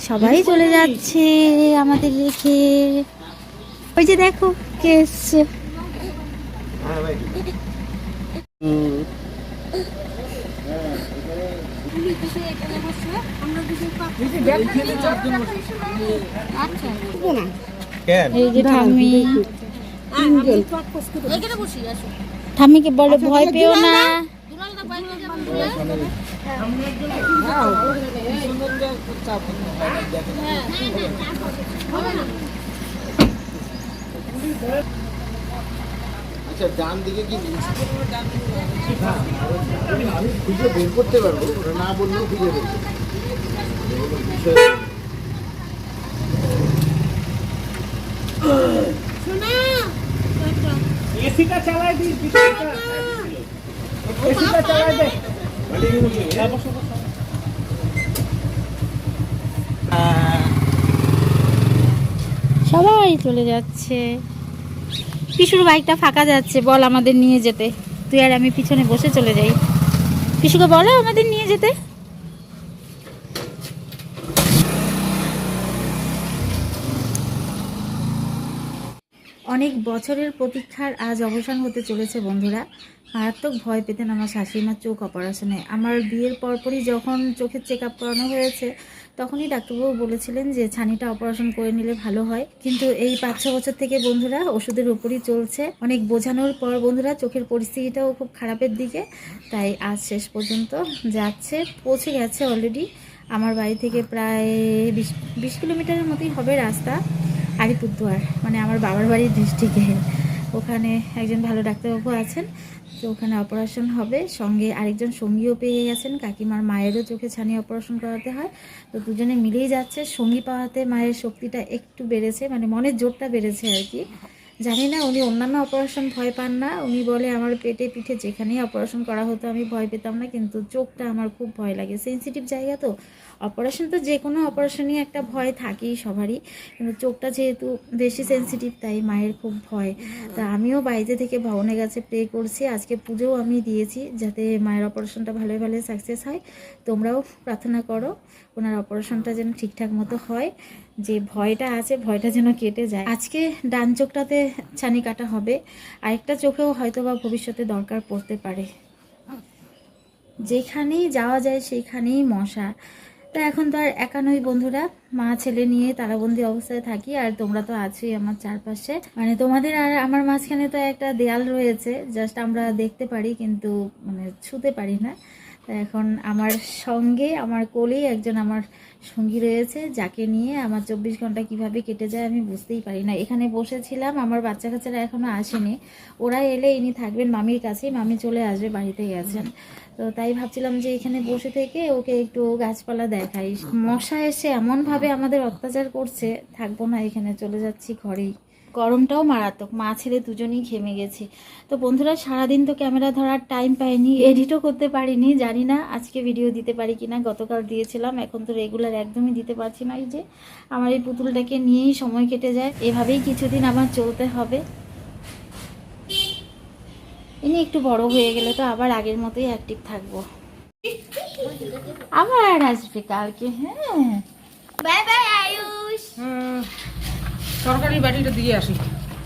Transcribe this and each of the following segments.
সবাই চলে যাচ্ছে আমাদের রেখে। ওই যে দেখো কে এসছে। এই যে ঠাম্মি, ঠাম্মিকে বলো ভয় পেও না। আচ্ছা ডান দিকে কি আমি খুঁজে বের করতে পারবো, ওরা না বললেও খুঁজে বের করতে এসিটা চালাই দিস, এসিটা চালাই দে। সবাই চলে যাচ্ছে। পিসুর বাইকটা ফাঁকা যাচ্ছে, বল আমাদের নিয়ে যেতে। তুই আর আমি পিছনে বসে চলে যাই। পিসুকে বলো আমাদের নিয়ে যেতে। অনেক বছরের প্রতীক্ষার আজ অবসান হতে চলেছে বন্ধুরা। মারাত্মক ভয় পেতেন আমার শাশুড়িমার চোখ অপারেশনে। আমার বিয়ের পরপরই যখন চোখের চেক আপ করানো হয়েছে তখনই ডাক্তারবাবু বলেছিলেন যে ছানিটা অপারেশন করে নিলে ভালো হয়। কিন্তু এই 5-6 বছর থেকে বন্ধুরা ওষুধের উপরই চলছে। অনেক বোঝানোর পর বন্ধুরা চোখের পরিস্থিতিটাও খুব খারাপের দিকে, তাই আজ শেষ পর্যন্ত যাচ্ছে। পৌঁছে গেছে অলরেডি। আমার বাড়ি থেকে প্রায় 20 কিলোমিটারের মতোই হবে রাস্তা। আলিপুরদুয়ার মানে আমার বাবার বাড়ির ডিস্ট্রিক্টে। ওখানে একজন ভালো ডাক্তারবাবু আছেন, তো ওখানে অপারেশন হবে। সঙ্গে আরেকজন সঙ্গীও পেয়ে গেছেন, কাকিমার মায়েরও চোখে ছানি অপারেশন করাতে হয়। তো দুজনে মিলেই যাচ্ছে। সঙ্গী পাওয়াতে মায়ের শক্তিটা একটু বেড়েছে, মানে মনের জোরটা বেড়েছে আর কি। জানি না, উনি অন্যান্য অপারেশন ভয় পান না। উনি বলে আমার পেটে পিঠে যেখানেই অপারেশন করা হতো আমি ভয় পেতাম না, কিন্তু চোখটা আমার খুব ভয় লাগে। সেন্সিটিভ জায়গা তো। অপারেশন তো যে কোনো অপারেশনই একটা ভয় থাকেই সবারই, কিন্তু চোখটা যেহেতু বেশি সেন্সিটিভ তাই মায়ের খুব ভয়। তা আমিও বাড়িতে থেকে ভগবানের কাছে প্রে করছি। আজকে পুজোও আমি দিয়েছি যাতে মায়ের অপারেশনটা ভালোই ভালো সাকসেস হয়। তোমরাও প্রার্থনা করো ওনার অপারেশনটা যেন ঠিকঠাক মতো হয়। যে ভয়টা আছে ভয়টা যেন কেটে যায়। আজকে ডান চোখটাতে ছানি কাটা হবে, আরেকটা চোখেও হয়তো বা ভবিষ্যতে দরকার পড়তে পারে। যেখানেই যাওয়া যায় সেইখানেই মশা। তা এখন তো আর একা নই বন্ধুরা, মা ছেলে নিয়ে তারাবন্দি অবস্থায় থাকি। আর তোমরা তো আছোই আমার চারপাশে, মানে তোমাদের আর আমার মাঝখানে তো একটা দেয়াল রয়েছে, জাস্ট আমরা দেখতে পারি কিন্তু মানে ছুতে পারি না। তা এখন আমার সঙ্গে আমার কোলেই একজন আমার সঙ্গী রয়েছে, যাকে নিয়ে আমার 24 ঘন্টা কিভাবে কেটে যায় আমি বুঝতেই পারি না। এখানে বসেছিলাম, আমার বাচ্চা কাচ্চারা এখনো আসেনি। ওরা এলে ইনি থাকবেন মামির কাছেই, মামি চলে আসবে, বাড়িতে গেছেন। তো তাই ভাবছিলাম যে এখানে বসে থেকে ওকে একটু গাছপালা দেখাই। মশা এসে এমনভাবে আমাদের অত্যাচার করছে, থাকবো না এখানে, চলে যাচ্ছি ঘরেই। গরমটাও মারাত্মক, মা ছেলে দুজনেই ঘেমে গেছি। তো বন্ধুরা সারাদিন তো ক্যামেরা ধরার টাইম পাইনি, এডিটও করতে পারিনি। জানি না আজকে ভিডিও দিতে পারি কিনা। গতকাল দিয়েছিলাম, এখন তো রেগুলার একদমই দিতে পারছি না। এই যে আমার এই পুতুলটাকে নিয়েই সময় কেটে যায়, এভাবেই কিছুদিন আমার চলতে হবে। ইনি একটু বড় হয়ে গেলে তো আবার আগের মতোই অ্যাক্টিভ থাকবো। আবার আসবে কালকে। হ্যাঁ বাই বাই আয়ুষ। সরকারি বাড়িটা দিয়ে আসি।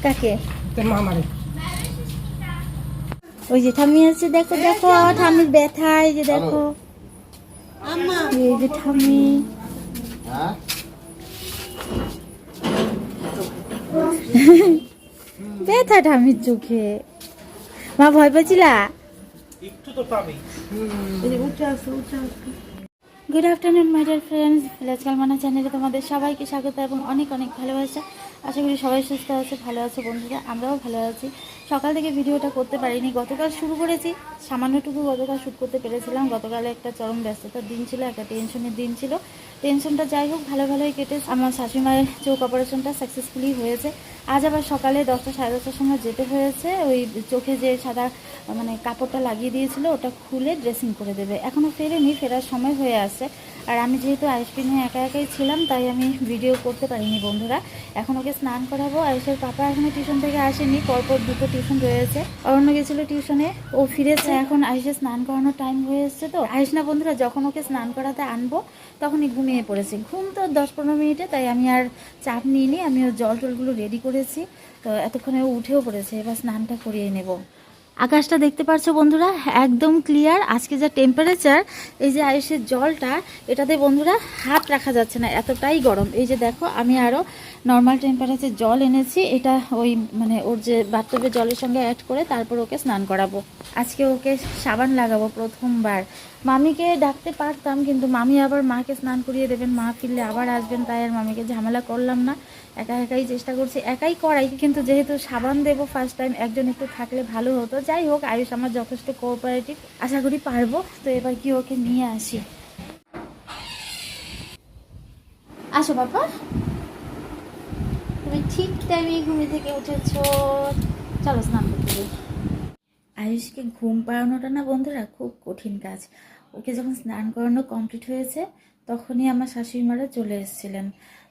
কাকে? তোর মামারে। ওই যে ঠাম্মি আছে, দেখো দেখো ঠাম্মির ব্যথা। এই যে দেখো, এই যে ঠাম্মি। ব্যথা ঠাম্মির চোখে। মা ভয় পাচ্ছিলা? একটু তো পাবেই। Good afternoon my dear friends, village কালমানা চ্যানেলে তোমাদের সবাইকে স্বাগত এবং অনেক অনেক ভালোবাসা। আশা করি সবাই সুস্থ আছে, ভালো আছে বন্ধুরা, আমরাও ভালো আছি। সকাল থেকে ভিডিওটা করতে পারিনি, গতকাল শুরু করেছি, সামান্যটুকু গতকাল শ্যুট করতে পেরেছিলাম। গতকালে একটা চরম ব্যস্ততার দিন ছিল, একটা টেনশনের দিন ছিল। টেনশনটা যাই হোক ভালোই কেটে আমার শাশুড়িমায়ের চোখ অপারেশনটা সাকসেসফুলি হয়েছে। আজ আবার সকালে 10টা সাড়ে 10টার সময় যেতে হয়েছে। ওই চোখে যে সাদা মানে কাপড়টা লাগিয়ে দিয়েছিল ওটা খুলে ড্রেসিং করে দেবে। এখনও ফেরেনি, ফেরার সময় হয়ে আসছে। আর আমি যেহেতু আইসক্রিমে একা একাই ছিলাম তাই আমি ভিডিও করতে পারিনি বন্ধুরা। এখন ওকে স্নান করাবো। আয়ুষের পাপা এখনো টিউশন থেকে আসেনি, পরপর দুটো টিউশন রয়েছে। অরণ্য গেছিল টিউশনে, ও ফিরেছে। এখন আয়ুষের স্নান করানোর টাইম হয়ে এসছে। তো আয়ুষ না বন্ধুরা, যখন ওকে স্নান করাতে আনবো তখনই ঘুমিয়ে পড়েছে। ঘুম তো 10-15 মিনিটে, তাই আমি আর চাপ নিইনি। আমি ওর জল টলগুলো রেডি করেছি, তো এতক্ষণে ও উঠেও পড়েছে। এবার স্নানটা করিয়ে নেব। আকাশটা দেখতে পাচ্ছ বন্ধুরা, একদম ক্লিয়ার। আজকে যা টেম্পারেচার, এই যে আয়ুষের জলটা, এটাতে বন্ধুরা হাত রাখা যাচ্ছে না, এতটাই গরম। এই যে দেখো, আমি আরও নর্মাল টেম্পারেচার জল এনেছি। এটা ওই মানে ওর যে বাথটবের জলের সঙ্গে অ্যাড করে তারপর ওকে স্নান করাবো। আজকে ওকে সাবান লাগাবো প্রথমবার। মামিকে ডাকতে পারতাম, কিন্তু মামি আবার মাকে স্নান করিয়ে দেবেন, মা ফিরলে আবার আসবেন, তাই আর মামিকে ঝামেলা করলাম না। একা একাই চেষ্টা করছি, একাই করাই। কিন্তু যেহেতু সাবান দেবো ফার্স্ট টাইম, একজন একটু থাকলে ভালো হতো। যাই হোক, আয়ুষ আমার যথেষ্ট কোঅপারেটিভ, আশা করি পারবো। তো এবার কি ওকে নিয়ে আসি। আসো বাবা, তুমি ঠিক টাইমে ঘুমে থেকে উঠেছো। চলো স্নান করতে যাই। আয়ুষকে ঘুম পাড়ানোটা না বন্ধুরা খুব কঠিন কাজ। ওকে যখন স্নান করানো কমপ্লিট হয়েছে তখনই আমার শাশুড়ি মারা চলে এসেছিলেন।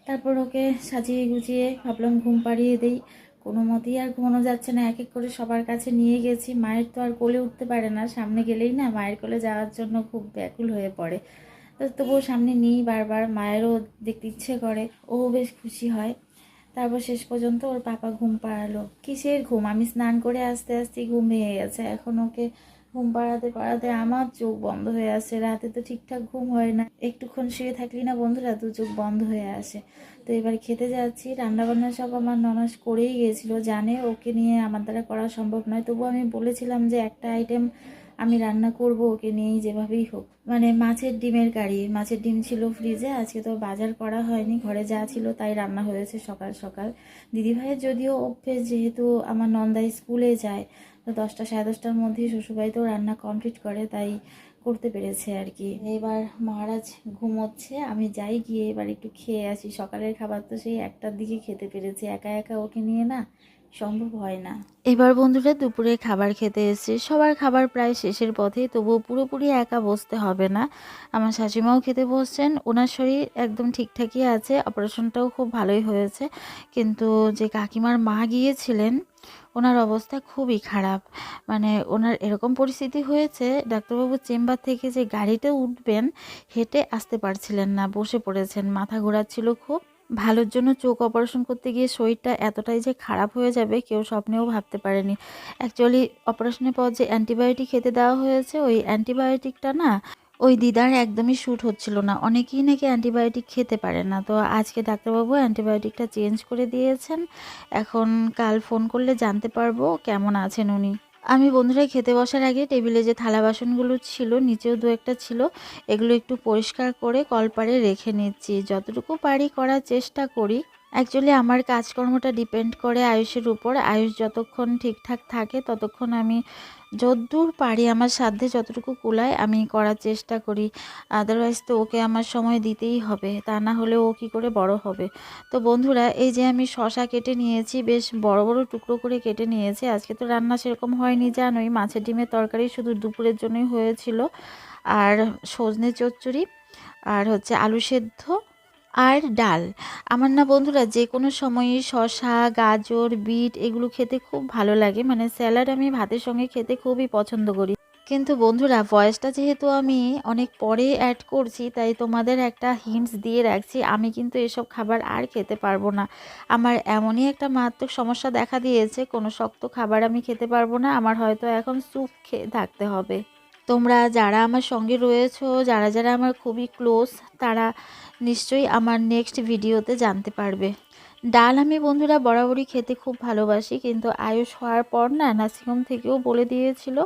তারপর ওকে সাজিয়ে গুছিয়ে ভাবলাম ঘুম পাড়িয়ে দেই। কোনো মতেই আর ঘুমানো যাচ্ছে না, এক এক করে সবার কাছে নিয়ে গেছি। মায়ের তো আর কোলে উঠতে পারে না, সামনে গেলেই না মায়ের কোলে যাওয়ার জন্য খুব ব্যাকুল হয়ে পড়ে। তো তবুও সামনে নিই বারবার, মায়েরও দেখতে ইচ্ছে করে, ও বেশ খুশি হয়। তারপর শেষ পর্যন্ত ওর পাপা ঘুম পাড়ালো। কিসের ঘুম, আমি স্নান করে আস্তে আস্তে ঘুম ভেঙে গেছে। এখন ওকে ঘুম পাড়াতে পাড়াতে আমার চোখ বন্ধ হয়ে আসে। রাতে তো ঠিকঠাক ঘুম হয় না, একটুক্ষণ শুয়ে থাকলি না বন্ধুরা দু চোখ বন্ধ হয়ে আসে। তো এবার খেতে যাচ্ছি। রান্নাবান্না সব আমার ননাস করেই গিয়েছিল, জানে ওকে নিয়ে আমার দ্বারা করা সম্ভব নয়। তবু আমি বলেছিলাম যে একটা আইটেম আমি রান্না করব ওকে নিয়েই, যেভাবেই হোক। মানে মাছের ডিমের কারি। মাছের ডিম ছিল ফ্রিজে, আজকে তো বাজার করা হয়নি, ঘরে যা ছিল তাই রান্না হয়েছে সকাল সকাল। দিদিভাইয়ের যদিও অভ্যেস, যেহেতু আমার নন্দাই স্কুলে যায়, তো 10টা 10:30টার মধ্যেই শ্বশুরবাড়িতেও রান্না কমপ্লিট করে, তাই করতে পেরেছে আর কি। এবার মহারাজ ঘুমোচ্ছে, আমি যাই গিয়ে এবার একটু খেয়ে আসি। সকালের খাবার তো সেই 1টার দিকে খেতে পেরেছি, একা একা ওকে নিয়ে না সম্ভব হয় না। এবার বন্ধুরা দুপুরে খাবার খেতে এসেছে। সবার খাবার প্রায় শেষের পথে, তবুও পুরোপুরি একা বসতে হবে না। আমার শাশুড়িমাও খেতে বসছেন। ওনার শরীর একদম ঠিকঠাকই আছে, অপারেশনটাও খুব ভালোই হয়েছে। কিন্তু যে কাকিমার মা গিয়েছিলেন, ওনার অবস্থা খুবই খারাপ। মানে ওনার এরকম পরিস্থিতি হয়েছে, ডাক্তারবাবু চেম্বার থেকে যে গাড়িতে উঠবেন, হেঁটে আসতে পারছিলেন না, বসে পড়েছেন। মাথা ঘোরাচ্ছিল খুব। ভালোর জন্য চোখ অপারেশন করতে গিয়ে শরীরটা এতটাই যে খারাপ হয়ে যাবে কেউ স্বপ্নেও ভাবতে পারেনি। অ্যাকচুয়ালি অপারেশনের পর যে অ্যান্টিবায়োটিক খেতে দেওয়া হয়েছে, ওই অ্যান্টিবায়োটিকটা না ওই দিদার একদমই শ্যুট হচ্ছিল না। অনেকেই নাকি অ্যান্টিবায়োটিক খেতে পারে না। তো আজকে ডাক্তারবাবু অ্যান্টিবায়োটিকটা চেঞ্জ করে দিয়েছেন। এখন কাল ফোন করলে জানতে পারবো কেমন আছেন উনি। আমি বন্ধুরা খেতে বসার আগে টেবিলে যে থালা বাসনগুলো ছিল, নিচেও দু একটা ছিল, এগুলো একটু পরিষ্কার করে কলপারে রেখে নিচ্ছি। যতটুকু পারি করার চেষ্টা করি। অ্যাকচুয়ালি আমার কাজকর্মটা ডিপেন্ড করে আয়ুষের উপর। আয়ুষ যতক্ষণ ঠিকঠাক থাকে ততক্ষণ আমি যতদূর পারি আমার সাধ্যে যতটুকু কুলায় আমি করার চেষ্টা করি। আদারওয়াইজ তো ওকে আমার সময় দিতেই হবে, তা না হলে ও কী করে বড় হবে। তো বন্ধুরা, এই যে আমি শসা কেটে নিয়েছি, বেশ বড় বড় টুকরো করে কেটে নিয়েছি। আজকে তো রান্না সেরকম হয়নি, জানোই মাছের ডিমের তরকারি শুধু দুপুরের জন্যই হয়েছিল। আর সজনে চচ্চড়ি, আর হচ্ছে আলু সেদ্ধ, আর ডাল। আমার না বন্ধুরা যে কোনো সময়ই শসা, গাজর, বিট এগুলো খেতে খুব ভালো লাগে। মানে স্যালাড আমি ভাতের সঙ্গে খেতে খুবই পছন্দ করি। কিন্তু বন্ধুরা, ভয়েসটা যেহেতু আমি অনেক পরে অ্যাড করছি, তাই তোমাদের একটা হিন্টস দিয়ে রাখছি, আমি কিন্তু এসব খাবার আর খেতে পারবো না। আমার এমনই একটা মারাত্মক সমস্যা দেখা দিয়েছে, কোনো শক্ত খাবার আমি খেতে পারবো না। আমার হয়তো এখন স্যুপ খেয়ে থাকতে হবে। তোমরা যারা আমার সঙ্গে রয়েছো, যারা যারা আমার খুবই ক্লোজ, তারা নিশ্চয়ই আমার নেক্সট ভিডিওতে জানতে পারবে। ডাল আমি বন্ধুরা বরাবরই খেতে খুব ভালোবাসি, কিন্তু আয়ুষ হওয়ার পর না নার্সিংহোম থেকেও বলে দিয়েছিল।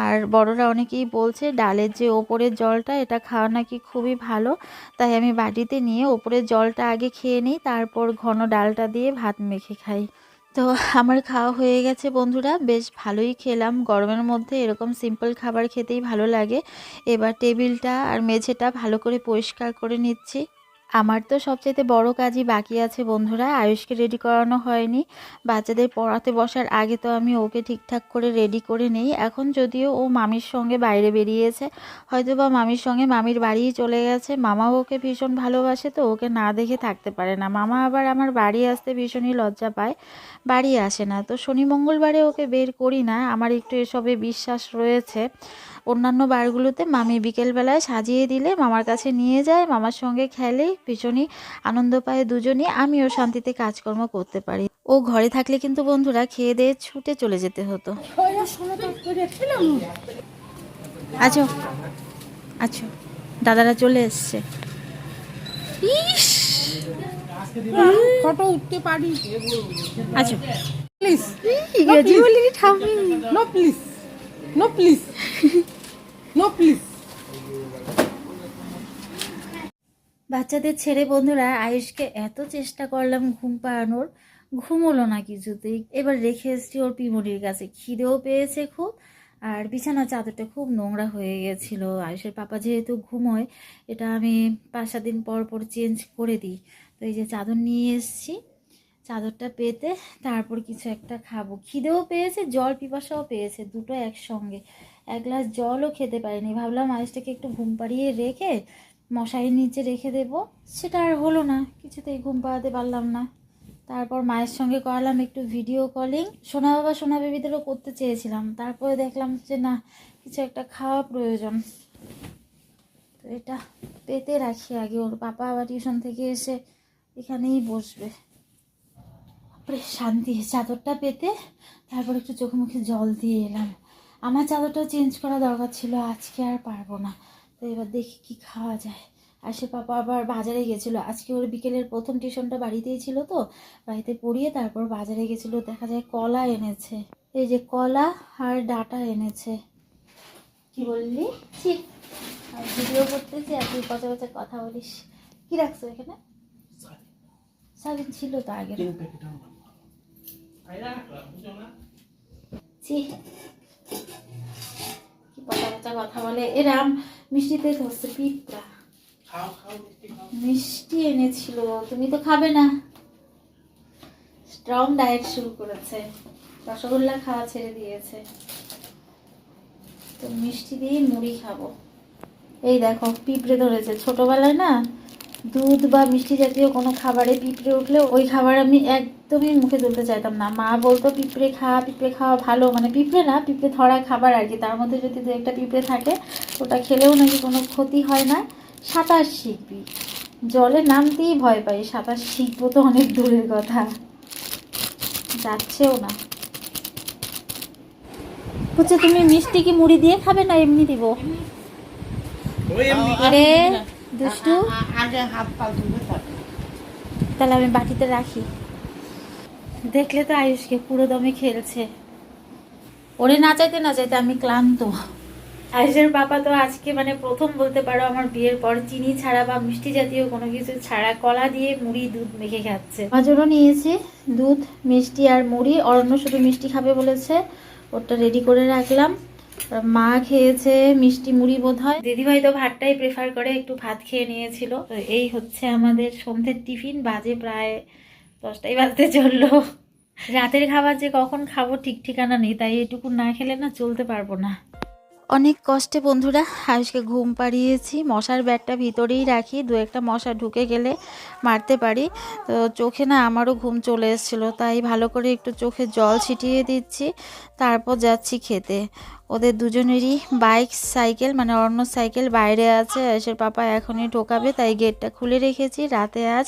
আর বড়রা অনেকেই বলছে ডালের যে ওপরের জলটা, এটা খাওয়া নাকি খুবই ভালো। তাই আমি বাটিতে নিয়ে ওপরের জলটা আগে খেয়ে নিই, তারপর ঘন ডালটা দিয়ে ভাত মেখে খাই। তো আমার খাওয়া হয়ে গেছে বন্ধুরা, বেশ ভালোই খেলাম। গরমের মধ্যে এরকম সিম্পল খাবার খেতেই ভালো লাগে। এবার টেবিলটা আর মেঝেটা ভালো করে পরিষ্কার করে নিচ্ছি। আমার তো সবচাইতে বড় কাজই বাকি আছে বন্ধুরা, আয়ুষকে রেডি করানো হয়নি। বাচ্চাদের পড়াতে বসার আগে তো আমি ওকে ঠিকঠাক করে রেডি করে নেই। এখন যদিও ও মামির সঙ্গে বাইরে বেরিয়েছে, হয়তো বা মামির সঙ্গে মামির বাড়িই চলে গেছে। মামাও ওকে ভীষণ ভালোবাসে, তো ওকে না দেখে থাকতে পারে না। মামা আবার আমার বাড়ি আসতে ভীষণই লজ্জা পায়, বাড়ি আসে না। তো শনি মঙ্গলবারে ওকে বের করি না, আমার একটু এসবে বিশ্বাস রয়েছে। অন্যান্য বারগুলোতে মামি বিকেলবেলায় সাজিয়ে দিলে মামার কাছে নিয়ে যায়, মামার সঙ্গে খেলে, ভীষণই আনন্দ পায় দুজনই। আমিও শান্তিতে কাজকর্ম করতে পারি। ও ঘরে থাকলে কিন্তু বন্ধুরা খেয়ে দিয়ে ছুটে চলে যেতে হতো। আচ্ছা আচ্ছা, দাদারা চলে এসছে। ইস, ফটো উঠতে পারি? আচ্ছা প্লিজ, ইংরেজি বলি ঠামি। No please, no please, no please. বাচ্চাদের ছেড়ে বন্ধুরা আয়ুষকে এত চেষ্টা করলাম ঘুম পাড়ানোর, ঘুম হলো না কিছুতেই। এবার রেখে এসেছি ওর পিমনির কাছে, খিদেও পেয়েছে খুব, আর বিছানার চাদরটা খুব নোংরা হয়ে গেছিলো। আয়ুষের পাপা যেহেতু ঘুমোয়, এটা আমি 5-7 দিন পর পর চেঞ্জ করে দিই। তো এই যে চাদর নিয়ে এসেছি, চাদরটা পেতে তারপর কিছু একটা খাবো। খিদেও পেয়েছে, জল পিপাসাও পেয়েছে, দুটো একসঙ্গে। 1 গ্লাস জলও খেতে পারিনি। ভাবলাম আয়ুষটাকে একটু ঘুম পাড়িয়ে রেখে মশারির নিচে রেখে দেব, সেটা আর হলো না, কিছুতেই ঘুম পাড়াতে পারলাম না। তারপর মায়ের সঙ্গে করালাম একটু ভিডিও কলিং। সোনা বাবা সোনা বেবিদেরও করতে চেয়েছিলাম, তারপরে দেখলাম যে না, কিছু একটা খাওয়া প্রয়োজন। তো এটা পেতে রাখি আগে, ওর পাপা আবার টিউশন থেকে এসে এখানেই বসবে। শান্তি। চাদরটা পেতে তারপর একটু চোখে মুখে জল দিয়ে এলাম। আমার চাদরটাও চেঞ্জ করা দরকার ছিল, আজকে আর পারবো না। তো এবার দেখি কি খাওয়া যায়। আর সে পাপা আবার বাজারে গেছিলো আজকে, ওর বিকেলের প্রথম টিউশনটা বাড়িতেই ছিল, তো বাড়িতে পড়িয়ে তারপর বাজারে গেছিলো। দেখা যায় কলা এনেছে, এই যে কলা আর ডাটা এনেছে। কি বললি? ঠিক আর ভিডিও করতেছি আর তুই পচা পচা কথা বলিস। কি রাখছো এখানে? সাবিন ছিল তো আগে। ছি, কি পচা পচা কথা বলে এরাম। মিষ্টিতে ধরছে পিঁপড়া। মিষ্টি এনেছিল, তুমি তো খাবে না। স্ট্রং ডায়েট শুরু করেছে, রসগোল্লা খাওয়া ছেড়ে দিয়েছে। তো মিষ্টি দিয়ে মুড়ি খাবো। এই দেখো পিঁপড়ে ধরেছে। ছোটবেলায় না দুধ বা মিষ্টি জাতীয় কোনো খাবারে পিঁপড়ে উঠলে ওই খাবার আমি একদমই মুখে তুলতে চাইতাম না। মা বলতো পিঁপড়ে খাওয়া ভালো, মানে পিঁপড়ে না, পিঁপড়ে ধরা খাবার আর কি। তার মধ্যে যদি 2-1টা পিঁপড়ে থাকে ওটা খেলেও নাকি কোনো ক্ষতি হয় না। সাঁতার শিখবি, জলে নামতেই ভয় পাই, সাঁতার শিখবো তো অনেক দূরের কথা, যাচ্ছেও না। বলছে তুমি মিষ্টি কি মুড়ি দিয়ে খাবে না এমনি দিব? আরে দুষ্টু, আগে হাত পা ধুবে থাকে। তাহলে আমি বাটিতে রাখি। দেখলে তো আয়ুষকে পুরো দমে খেলছে। ওরে না চাইতে আমি ক্লান্ত। আয়ুষের বাবা তো আজকে মানে প্রথম বলতে পারো আমার বিয়ের পর চিনি ছাড়া বা মিষ্টি জাতীয় কোনো কিছু ছাড়া কলা দিয়ে মুড়ি দুধ মেখে খাচ্ছে। আমার জন্য নিয়েছি দুধ মিষ্টি আর মুড়ি। অরণ্য শুধু মিষ্টি খাবে বলেছে, ওটা রেডি করে রাখলাম। মা খেয়েছে মিষ্টি মুড়ি বোধহয়। দিদিভাই তো ভাতটাই প্রেফার করে, একটু ভাত খেয়ে নিয়েছিল। তো এই হচ্ছে আমাদের সন্ধ্যের টিফিন। বাজে প্রায় 10টাই বাজতে চললো। রাতের খাবার যে কখন খাবো ঠিক ঠিকানা নেই, তাই এটুকু না খেলে না চলতে পারবো না। অনেক কষ্টে বন্ধুরা আয়ুষকে ঘুম পাড়িয়েছি। মশার ব্যাটটা ভিতরেই রাখি, 2-1টা মশা ঢুকে গেলে মারতে পারি। তো চোখে না আমারও ঘুম চলে এসেছিলো, তাই ভালো করে একটু চোখে জল ছিটিয়ে দিচ্ছি। তারপর যাচ্ছি খেতে। ওদের দুজনেরই বাইক সাইকেল, মানে অন্য সাইকেল বাইরে আছে। আয়ুষের পাপা এখনই ঢোকাবে, তাই গেটটা খুলে রেখেছি। রাতে আজ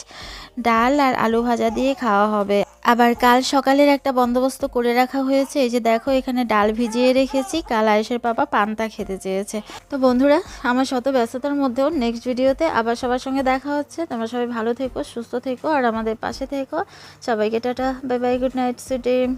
ডাল আর আলু ভাজা দিয়ে খাওয়া হবে। আবার কাল সকালের একটা বন্দোবস্ত করে রাখা হয়েছে। এই যে দেখো এখানে ডাল ভিজিয়ে রেখেছি, কাল আয়ুষের পাপা পান্তা খেতে চেয়েছে। তো বন্ধুরা আমার শত ব্যস্ততার মধ্যেও নেক্সট ভিডিওতে আবার সবার সঙ্গে দেখা হচ্ছে। তোমরা সবাই ভালো থেকো, সুস্থ থেকো আর আমাদের পাশে থেকো। সবাইকে tata, bye bye, good night, sweet dream.